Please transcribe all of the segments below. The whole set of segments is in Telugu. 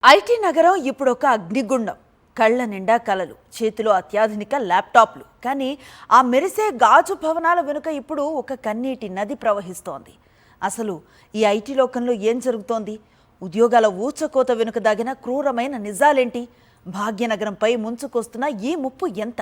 ఐటీ నగరం ఇప్పుడు ఒక అగ్నిగుండం. కళ్ళ నిండా కలలు, చేతిలో అత్యాధునిక ల్యాప్టాప్లు. కానీ ఆ మెరిసే గాజు భవనాల వెనుక ఇప్పుడు ఒక కన్నీటి నది ప్రవహిస్తోంది. అసలు ఈ ఐటీ లోకంలో ఏం జరుగుతోంది? ఉద్యోగాల ఊచకోత వెనుక దాగిన క్రూరమైన నిజాలేంటి? భాగ్యనగరంపై ముంచుకొస్తున్న ఈ ముప్పు ఎంత?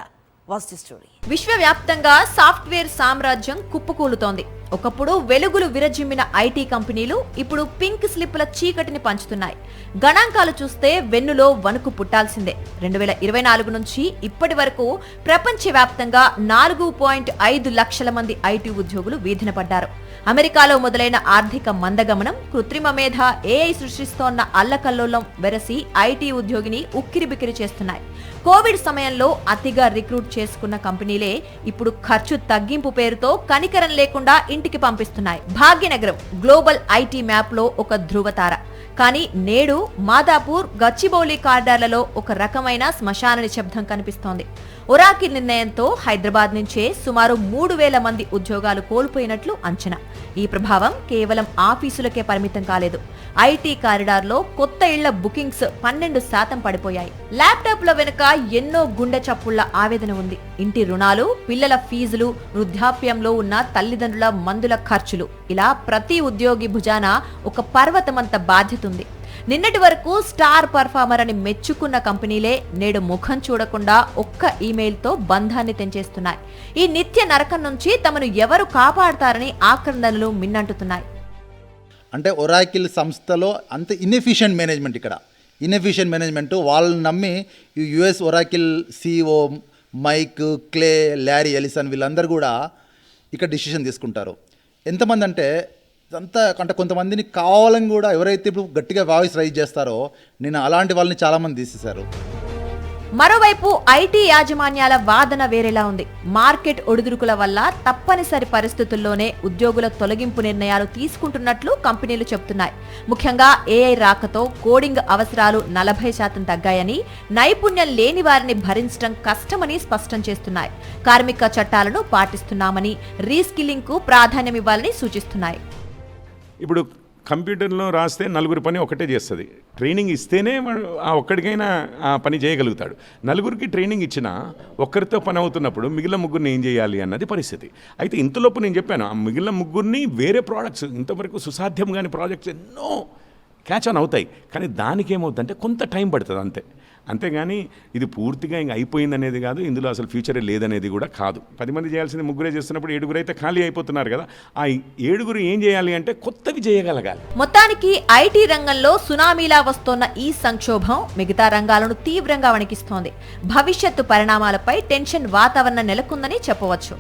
వాస్తు స్టోరీ. విశ్వవ్యాప్తంగా సాఫ్ట్వేర్ సామ్రాజ్యం కుప్పకూలుతోంది. ఒకప్పుడు వెలుగులు విరజిమ్మిన ఐటీ కంపెనీలు ఇప్పుడు పింక్ స్లిప్ల చీకటిని పంచుతున్నాయి. గణాంకాలు చూస్తే వెన్నులో వణుకు పుట్టాల్సిందే. 2024 నుంచి ఇప్పటి వరకు ప్రపంచవ్యాప్తంగా 4.5 లక్షల మంది ఐటీ ఉద్యోగులు వీధిన పడ్డారు. అమెరికాలో మొదలైన ఆర్థిక మందగమనం, కృత్రిమ మేధ, ఏఐ సృష్టిస్తోన్న అల్లకల్లోలం వెరసి ఐటీ ఉద్యోగిని ఉక్కిరిబిక్కిరి చేస్తున్నాయి. కోవిడ్ సమయంలో అతిగా రిక్రూట్ చేసుకున్న కంపెనీలే ఇప్పుడు ఖర్చు తగ్గింపు పేరుతో కనికరం లేకుండా ఇంటికి పంపిస్తున్నాయి. భాగ్యనగరం గ్లోబల్ ఐటీ మ్యాప్ లో ఒక ధృవతార. కానీ నేడు మాదాపూర్, గచ్చిబౌలి కార్డార్లలో ఒక రకమైన శ్మశాన నిశ్శబ్దం కనిపిస్తోంది. ఒరాకిల్ నిర్ణయంతో హైదరాబాద్ నుంచే సుమారు 3,000 మంది ఉద్యోగాలు కోల్పోయినట్లు అంచనా. ఈ ప్రభావం కేవలం ఆఫీసులకే పరిమితం కాలేదు. ఐటీ కారిడార్లో కొత్త ఇళ్ల బుకింగ్స్ 12% పడిపోయాయి. ల్యాప్టాప్ల వెనుక ఎన్నో గుండె చప్పుళ్ల ఆవేదన ఉంది. ఇంటి రుణాలు, పిల్లల ఫీజులు, వృద్ధాప్యంలో ఉన్న తల్లిదండ్రుల మందుల ఖర్చులు, ఇలా ప్రతి ఉద్యోగి భుజాన ఒక పర్వతమంత బాధ్యత ఉంది. నిన్నటి వరకు స్టార్ పర్ఫార్మర్ అని మెచ్చుకున్న కంపెనీలే నేడు ముఖం చూడకుండా ఒక్క ఈమెయిల్తో బంధాన్ని తెంచేస్తున్నాయి. ఈ నిత్య నరకం నుంచి తమను ఎవరు కాపాడతారని ఆక్రందనలు మిన్నంటున్నాయి. అంటే ఒరాకిల్ సంస్థలో అంత ఇన్ఎఫిషియెంట్ మేనేజ్మెంట్. ఇక్కడ ఇన్ఎఫిషియెంట్ మేనేజ్మెంట్ వాళ్ళని నమ్మి US Oracle CEO Mike, Clay, Larry Ellison వీళ్ళందరూ కూడా ఇక్కడ డిసిషన్ తీసుకుంటారు. ఎంతమంది అంటే కొంతమందిని కావాలని కూడా ఎవరైతే ఇప్పుడు గట్టిగా వాయిస్ రైజ్ చేస్తారో నేను అలాంటి వాళ్ళని చాలామంది తీసేశారు. మరోవైపు ఐటీ యాజమాన్యాల వాదన వేరేలా ఉంది. మార్కెట్ ఒడిదుడుకుల వల్ల తప్పనిసరి పరిస్థితుల్లోనే ఉద్యోగుల తొలగింపు నిర్ణయాలు తీసుకుంటున్నట్లు కంపెనీలు చెబుతున్నాయి. ముఖ్యంగా ఏఐ రాకతో కోడింగ్ అవసరాలు 40% తగ్గాయని, నైపుణ్యం లేని వారిని భరించడం కష్టమని స్పష్టం చేస్తున్నాయి. కార్మిక చట్టాలను పాటిస్తున్నామని, రీస్కిల్లింగ్ కు ప్రాధాన్యమివ్వాలని సూచిస్తున్నాయి. ఇప్పుడు కంప్యూటర్లో రాస్తే నలుగురి పని ఒకటే చేస్తుంది. ట్రైనింగ్ ఇస్తేనే ఆ ఒక్కడికైనా ఆ పని చేయగలుగుతాడు. నలుగురికి ట్రైనింగ్ ఇచ్చినా ఒక్కరితో పని అవుతున్నప్పుడు మిగిలిన ముగ్గురిని ఏం చేయాలి అన్నది పరిస్థితి. అయితే ఇంతలోపు నేను చెప్పాను, ఆ మిగిలిన ముగ్గురిని వేరే ప్రోడక్ట్స్, ఇంతవరకు సుసాధ్యం కాని ప్రాజెక్ట్స్ ఎన్నో క్యాచ్ ఆన్ అవుతాయి. కానీ దానికి ఏమవుతుందంటే కొంత టైం పడుతుంది అంతే. అంతేగాని ఇది పూర్తిగా ఇంక అయిపోయింది అనేది కాదు, ఇందులో అసలు ఫ్యూచరే లేదనేది కూడా కాదు. 10 మంది చేయాల్సింది ముగ్గురే చేస్తున్నప్పుడు 7 అయితే ఖాళీ అయిపోతున్నారు కదా. ఆ 7 ఏం చేయాలి అంటే కొత్తవి చేయగలగాలి. మొత్తానికి ఐటీ రంగంలో సునామీలా వస్తోన్న ఈ సంక్షోభం మిగతా రంగాలను తీవ్రంగా వణికిస్తోంది. భవిష్యత్తు పరిణామాలపై టెన్షన్ వాతావరణం నెలకొందని చెప్పవచ్చు.